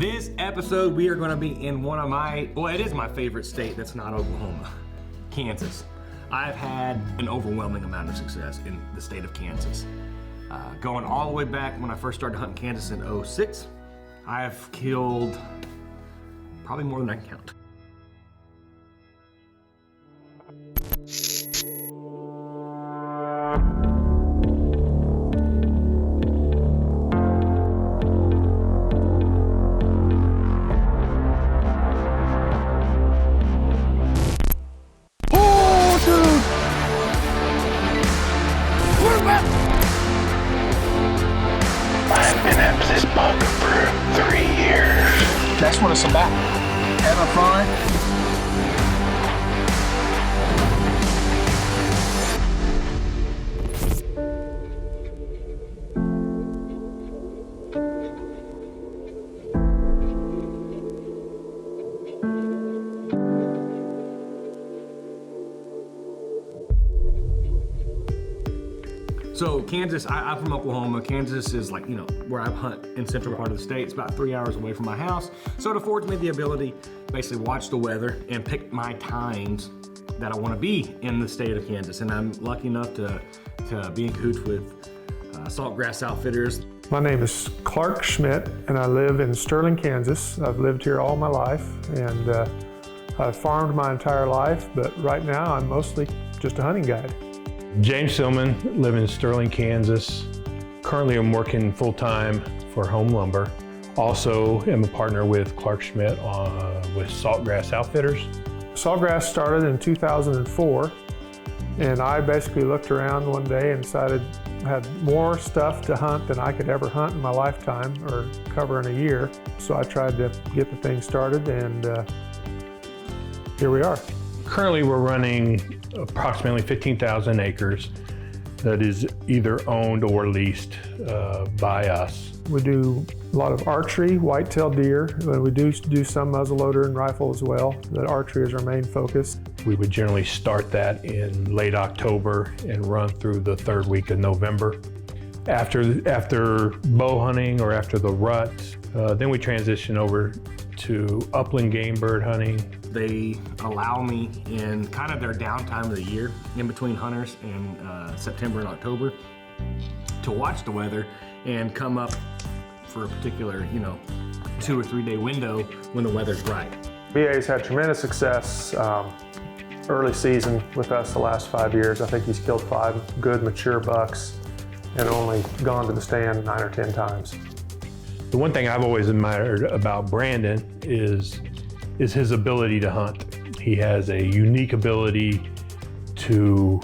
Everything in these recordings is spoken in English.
This episode, we are going to be in one of it is my favorite state that's not Oklahoma, Kansas. I've had an overwhelming amount of success in the state of Kansas. Going all the way back when I first started hunting Kansas in 2006, I have killed probably more than I can count. That's what it's about. Having fun. So Kansas, I'm from Oklahoma. Kansas is like, where I hunt in central part of the state. It's about 3 hours away from my house. So it affords me the ability to basically watch the weather and pick my times that I want to be in the state of Kansas. And I'm lucky enough to be in cahoots with Saltgrass Outfitters. My name is Clark Schmidt and I live in Sterling, Kansas. I've lived here all my life and I've farmed my entire life, but right now I'm mostly just a hunting guide. James Silman, live in Sterling, Kansas. Currently I'm working full-time for Home Lumber. Also am a partner with Clark Schmidt with Saltgrass Outfitters. Saltgrass started in 2004 and I basically looked around one day and decided I had more stuff to hunt than I could ever hunt in my lifetime or cover in a year. So I tried to get the thing started and here we are. Currently we're running approximately 15,000 acres that is either owned or leased by us. We do a lot of archery, whitetail deer. We do some muzzleloader and rifle as well. The archery is our main focus. We would generally start that in late October and run through the third week of November. After bow hunting or after the rut, then we transition over to upland game bird hunting. They allow me in kind of their downtime of the year, in between hunters in September and October, to watch the weather and come up for a particular, 2 or 3 day window when the weather's right. BA's had tremendous success early season with us the last 5 years. I think he's killed 5 good mature bucks and only gone to the stand 9 or 10 times. The one thing I've always admired about Brandon is his ability to hunt. He has a unique ability to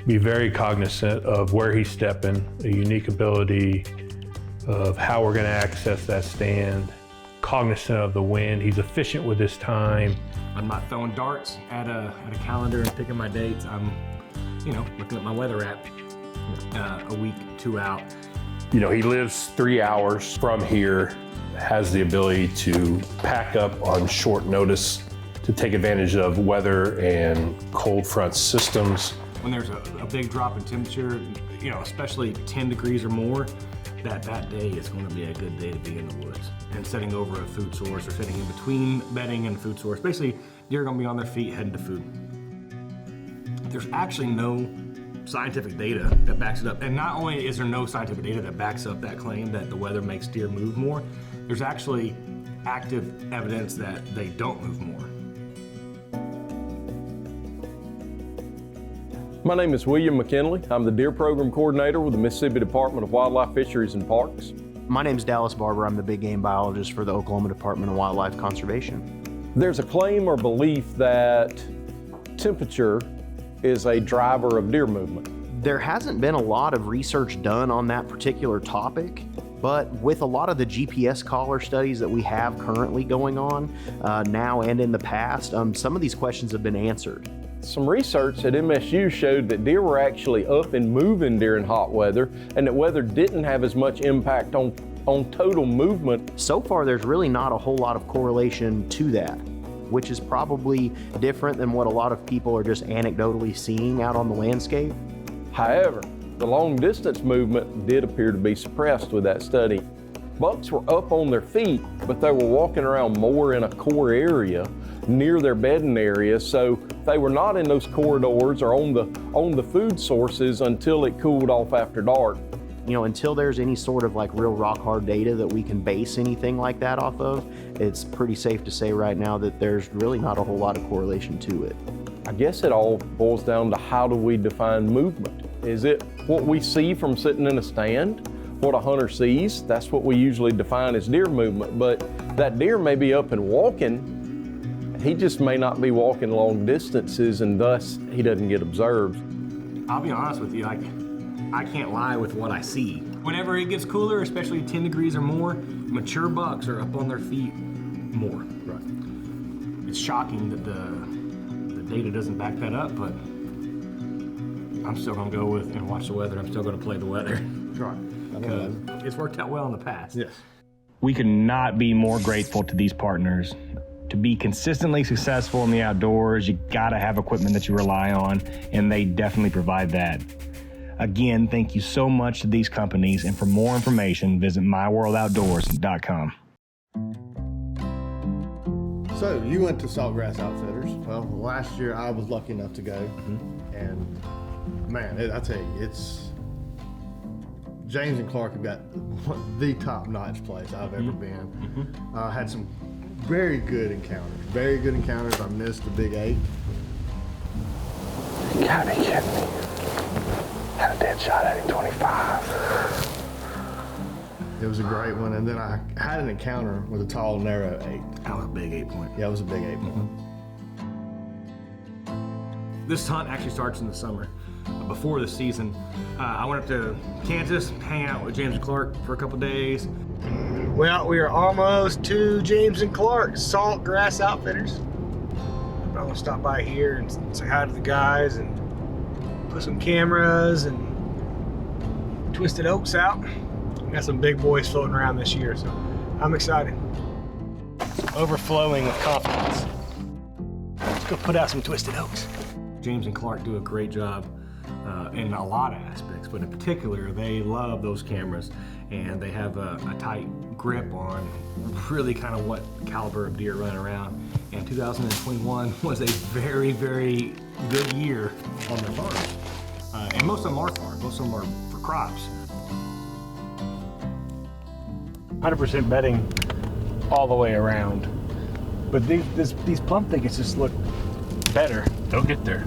be very cognizant of where he's stepping, a unique ability of how we're gonna access that stand, cognizant of the wind. He's efficient with his time. I'm not throwing darts at a calendar and picking my dates. I'm, looking at my weather app a week, 2 out. He lives 3 hours from here, has the ability to pack up on short notice to take advantage of weather and cold front systems. When there's a big drop in temperature, especially 10 degrees or more, that day is going to be a good day to be in the woods. And setting over a food source or sitting in between bedding and food source. Basically, deer are going to be on their feet heading to food. There's actually no scientific data that backs it up. And not only is there no scientific data that backs up that claim that the weather makes deer move more, there's actually active evidence that they don't move more. My name is William McKinley. I'm the Deer Program Coordinator with the Mississippi Department of Wildlife, Fisheries, and Parks. My name is Dallas Barber. I'm the big game biologist for the Oklahoma Department of Wildlife Conservation. There's a claim or belief that temperature is a driver of deer movement. There hasn't been a lot of research done on that particular topic, but with a lot of the GPS collar studies that we have currently going on now and in the past, some of these questions have been answered. Some research at MSU showed that deer were actually up and moving during hot weather, and that weather didn't have as much impact on total movement. So far, there's really not a whole lot of correlation to that, which is probably different than what a lot of people are just anecdotally seeing out on the landscape. However, the long distance movement did appear to be suppressed with that study. Bucks were up on their feet, but they were walking around more in a core area near their bedding area, so they were not in those corridors or on the food sources until it cooled off after dark. You know, until there's any sort of like real rock hard data that we can base anything like that off of, it's pretty safe to say right now that there's really not a whole lot of correlation to it. I guess it all boils down to how do we define movement? Is it what we see from sitting in a stand? What a hunter sees, that's what we usually define as deer movement, but that deer may be up and walking. He just may not be walking long distances, and thus he doesn't get observed. I'll be honest with you, I can't lie with what I see. Whenever it gets cooler, especially 10 degrees or more, mature bucks are up on their feet more. Right. It's shocking that the data doesn't back that up, but I'm still gonna go with and watch the weather. I'm still gonna play the weather. Right. Because it's worked out well in the past. Yes. We could not be more grateful to these partners. To be consistently successful in the outdoors, you gotta have equipment that you rely on, and they definitely provide that. Again, thank you so much to these companies, and for more information, visit myworldoutdoors.com. So you went to Saltgrass Outfitters. Well, last year I was lucky enough to go, and man, I tell you, it's James and Clark have got the top-notch place I've ever been. Had some very good encounters. I missed the Big 8. You gotta be kidding me. Had a dead shot at him, 25. It was a great one, and then I had an encounter with a tall, narrow 8. That was a big 8 point. Yeah, it was a big 8 point. This hunt actually starts in the summer. Before the season, I went up to Kansas, hang out with James and Clark for a couple days. Well, we are almost to James and Clark Saltgrass Outfitters. I'm gonna stop by here and say hi to the guys and put some cameras and Twisted Oaks out. We got some big boys floating around this year, so I'm excited. Overflowing with confidence. Let's go put out some Twisted Oaks. James and Clark do a great job in a lot of aspects, but in particular, they love those cameras, and they have a tight grip on really kind of what caliber of deer running around. And 2021 was a very, very good year on their farms. And most of them are farms, most of them are for crops. 100% bedding all the way around. But these plum thickets just look better. They'll get there.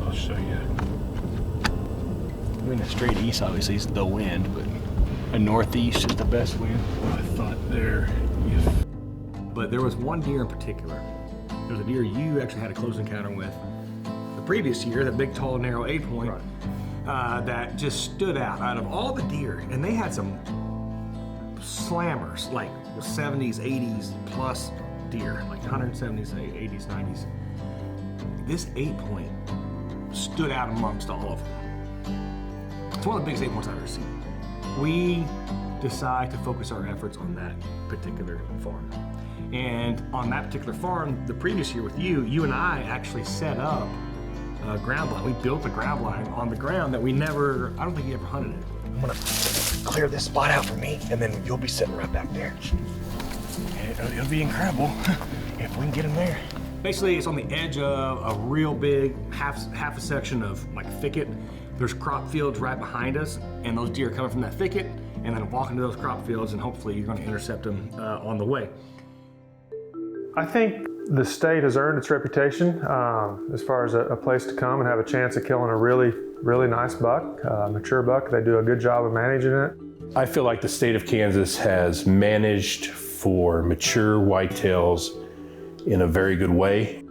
I'll show you. I mean, a straight east obviously is the wind, but a northeast is the best wind. I thought there. But there was one deer in particular. There was a deer you actually had a close encounter with the previous year, that big, tall, narrow 8 point, that just stood out of all the deer. And they had some slammers, like 70s, 80s plus deer, like 170s, 80s, 90s. This 8 point stood out amongst all of them. It's one of the biggest 8 points I've ever seen. We decide to focus our efforts on that particular farm. And on that particular farm, the previous year with you and I actually set up a ground blind. We built a ground blind on the ground that I don't think you ever hunted it. I'm gonna clear this spot out for me, and then you'll be sitting right back there. And it'll be incredible if we can get him there. Basically, it's on the edge of a real big half a section of like thicket. There's crop fields right behind us, and those deer are coming from that thicket, and then walk into those crop fields, and hopefully you're going to intercept them on the way. I think the state has earned its reputation as far as a place to come and have a chance of killing a really, really nice buck, mature buck. They do a good job of managing it. I feel like the state of Kansas has managed for mature whitetails in a very good way.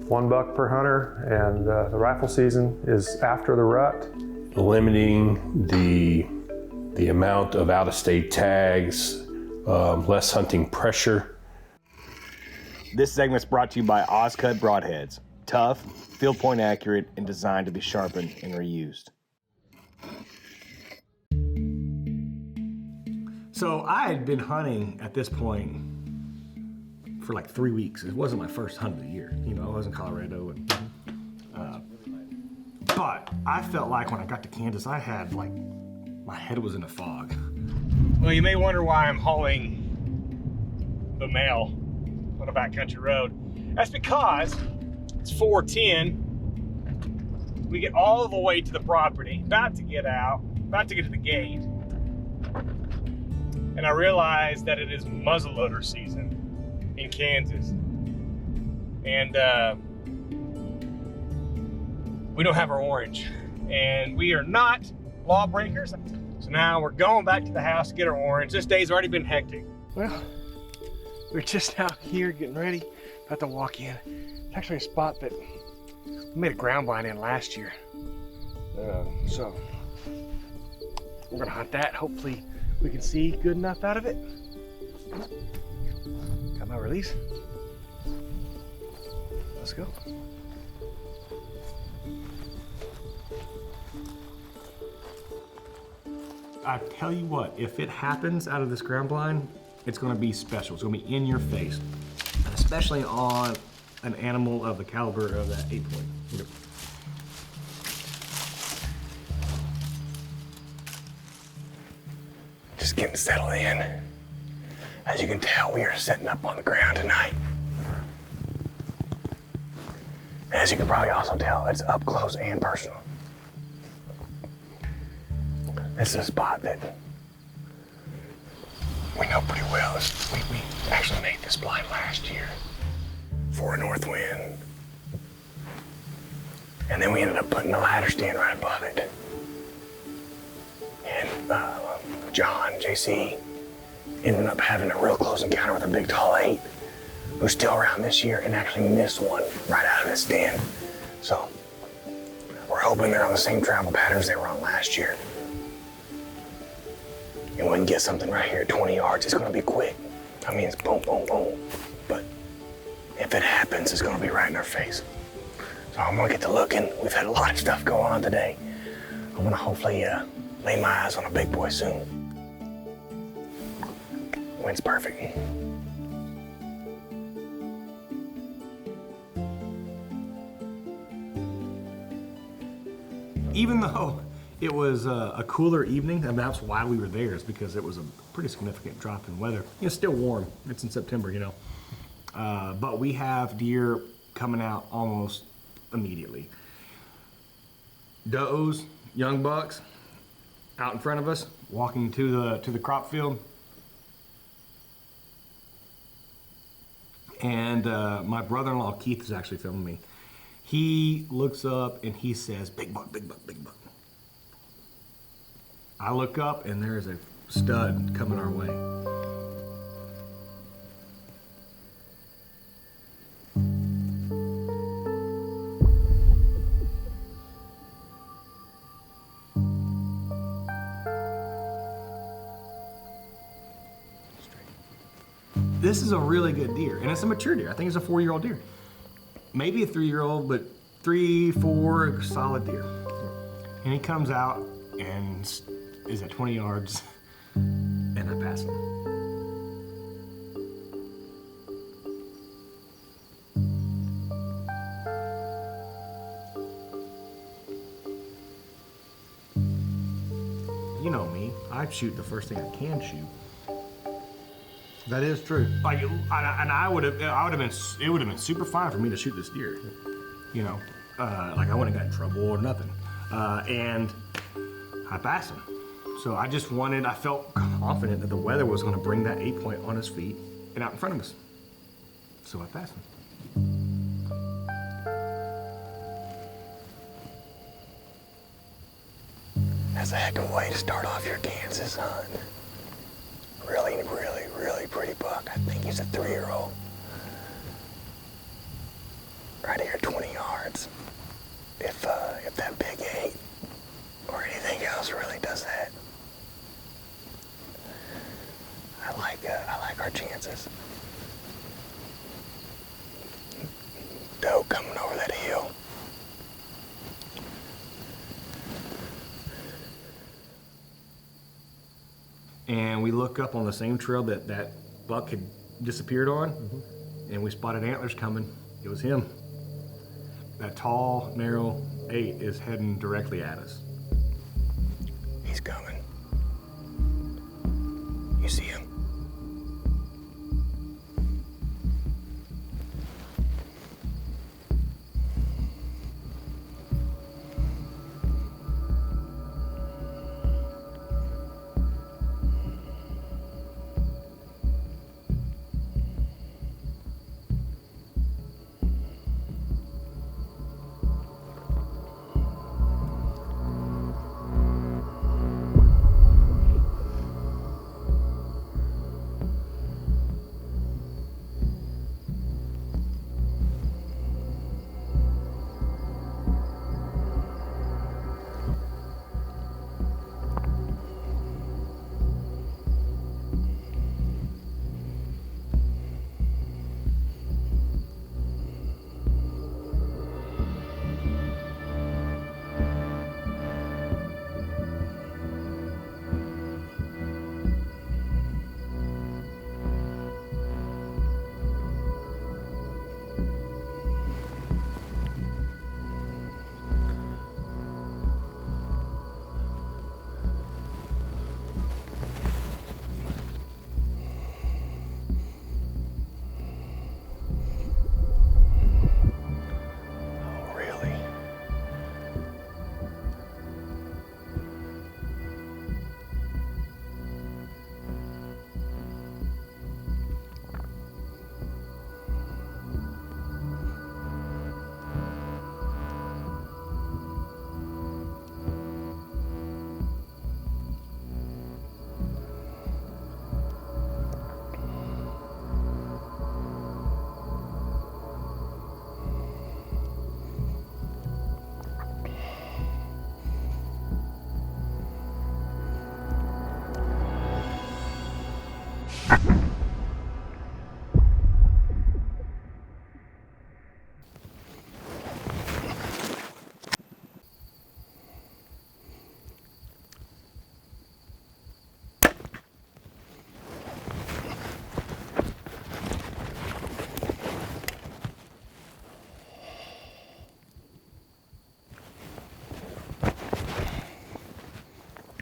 1 buck per hunter, and the rifle season is after the rut. Limiting the amount of out-of-state tags, less hunting pressure. This segment's brought to you by Ozcut Broadheads. Tough, field point accurate, and designed to be sharpened and reused. So I had been hunting at this point for like 3 weeks. It wasn't my first hunt of the year. You know, I was in Colorado, and but I felt like when I got to Kansas, I had like, my head was in a fog. Well, you may wonder why I'm hauling the mail on a backcountry road. That's because it's 4:10. We get all the way to the property, about to get out, about to get to the gate. And I realize that it is muzzleloader season in Kansas. And we don't have our orange. And we are not lawbreakers. So now we're going back to the house to get our orange. This day's already been hectic. Well, we're just out here getting ready, about to walk in. It's actually a spot that we made a ground blind in last year. So we're gonna hunt that. Hopefully we can see good enough out of it. Got my release. Let's go. I tell you what, if it happens out of this ground blind, it's gonna be special. It's gonna be in your face, and especially on an animal of the caliber of that 8-point. Just getting settled in. As you can tell, we are setting up on the ground tonight. As you can probably also tell, it's up close and personal. This is a spot that we know pretty well. We actually made this blind last year for a north wind. And then we ended up putting a ladder stand right above it. And John, JC, ended up having a real close encounter with a big tall 8 who's still around this year and actually missed one right out of his stand. So we're hoping they're on the same travel patterns they were on last year. And we can get something right here at 20 yards. It's gonna be quick. I mean, it's boom, boom, boom. But if it happens, it's gonna be right in our face. So I'm gonna get to looking. We've had a lot of stuff go on today. I'm gonna hopefully lay my eyes on a big boy soon. Wind's perfect. Even though it was a cooler evening, and that's why we were there, is because it was a pretty significant drop in weather. It's still warm. It's in September, you know. But we have deer coming out almost immediately. Does, young bucks, out in front of us, walking to the crop field. And my brother-in-law Keith is actually filming me. He looks up and he says, "Big buck, big buck, big buck." I look up and there's a stud coming our way. This is a really good deer, and it's a mature deer. I think it's a 4-year-old deer. Maybe a 3-year-old, but 3, 4 solid deer. And he comes out and is at 20 yards, and I pass him. You know me, I shoot the first thing I can shoot. That is true. Like, it would have been super fine for me to shoot this deer. You know, like I wouldn't have got in trouble or nothing. And I passed him. So I felt confident that the weather was going to bring that 8-point on his feet and out in front of us. So I passed him. That's a heck of a way to start off your Kansas hunt. Really, really, really pretty buck. I think he's a 3-year-old. Right here at 20 yards. If that big 8 or anything else really does that, I like our chances. Doe coming over that hill. And we look up on the same trail that buck had disappeared on, and we spotted antlers coming. It was him. That tall, narrow 8 is heading directly at us. He's coming. You see him?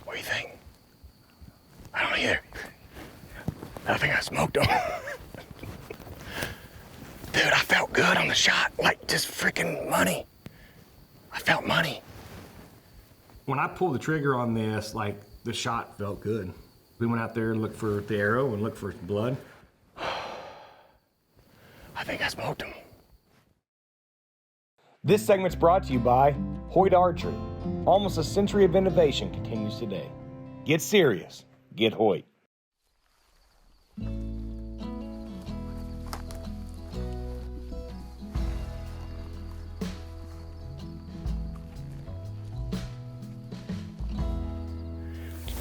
What do you think? I don't either. I think I smoked him. Dude, I felt good on the shot. Like, just freaking money. I felt money. When I pulled the trigger on this, like, the shot felt good. We went out there and looked for the arrow and looked for blood. I think I smoked him. This segment's brought to you by Hoyt Archery. Almost a century of innovation continues today. Get serious. Get Hoyt.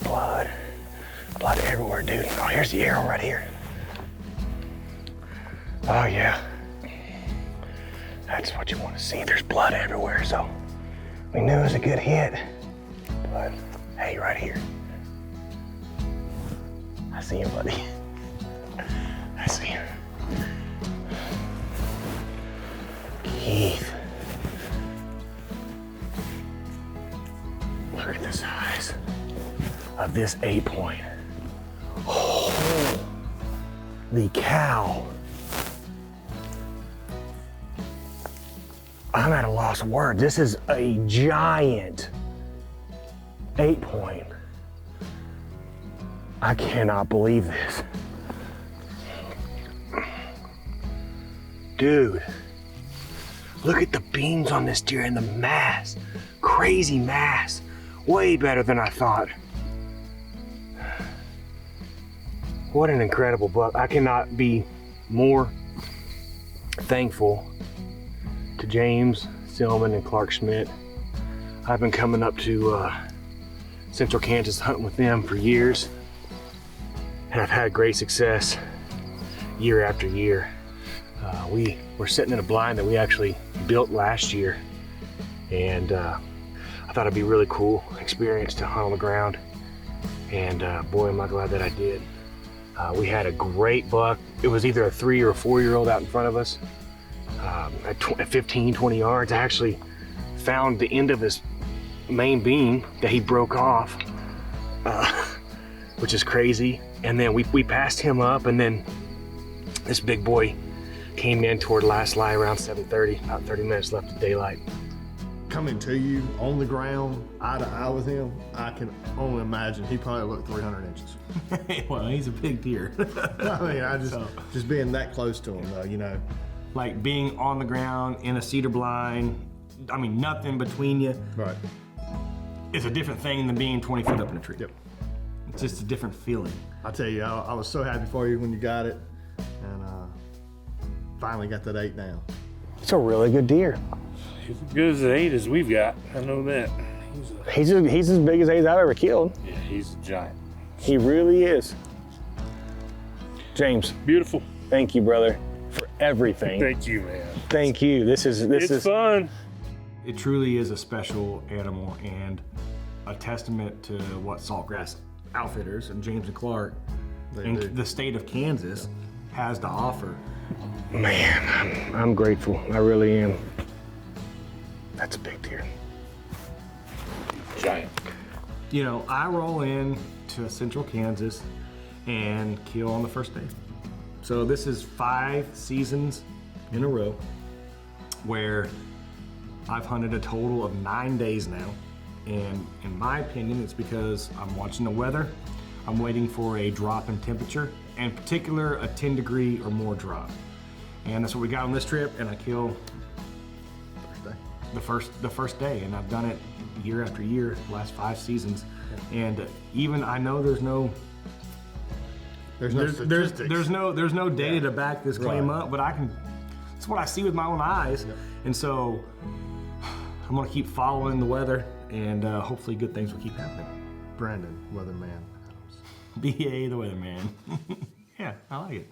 Blood. Blood everywhere, dude. Oh, here's the arrow right here. Oh, yeah. That's what you want to see. There's blood everywhere, so we knew it was a good hit. But, hey, right here. I see you, buddy. I see you. Keith. Look at the size of this 8-point. Holy cow. I'm at a loss of words. This is a giant 8-point. I cannot believe this. Dude, look at the beams on this deer and the mass. Crazy mass. Way better than I thought. What an incredible buck. I cannot be more thankful to James Silman and Clark Schmidt. I've been coming up to Central Kansas hunting with them for years, and I've had great success year after year. We were sitting in a blind that we actually built last year, and I thought it'd be a really cool experience to hunt on the ground, and boy, am I glad that I did. We had a great buck. It was either a 3 or a 4-year-old out in front of us. At 15, 20 yards, I actually found the end of his main beam that he broke off, which is crazy. And then we passed him up, and then this big boy came in toward last light around 7:30, about 30 minutes left of daylight. Coming to you on the ground, eye to eye with him, I can only imagine he probably looked 300 inches. Well, he's a big deer. I mean, just being that close to him, though, you know. Like being on the ground in a cedar blind, I mean, nothing between you. Right. It's a different thing than being 20 feet up in a tree. Yep. It's just a different feeling. I tell you, I was so happy for you when you got it, and finally got that 8 down. It's a really good deer. He's as good as an 8 as we've got. I know that. He's as big as 8 I've ever killed. Yeah, he's a giant. He really is. James, Beautiful. thank you, brother, for everything. Thank you, man. Thank you. This is fun. It truly is a special animal and a testament to what Saltgrass Outfitters and James and Clark and do. the state of Kansas has to offer. Man, I'm grateful. I really am. That's a big deer. Giant. You know, I roll in to central Kansas and kill on the first day. So this is 5 seasons in a row where I've hunted a total of 9 days now. And in my opinion, it's because I'm watching the weather. I'm waiting for a drop in temperature, and in particular, a 10 degree or more drop. And that's what we got on this trip, and I kill the first day, and I've done it year after year, the last 5 seasons. And even I know there's no data to back this claim up, but it's what I see with my own eyes. And so I'm gonna keep following the weather, and hopefully good things will keep happening. Brandon, weatherman. BA the weatherman. Yeah, I like it.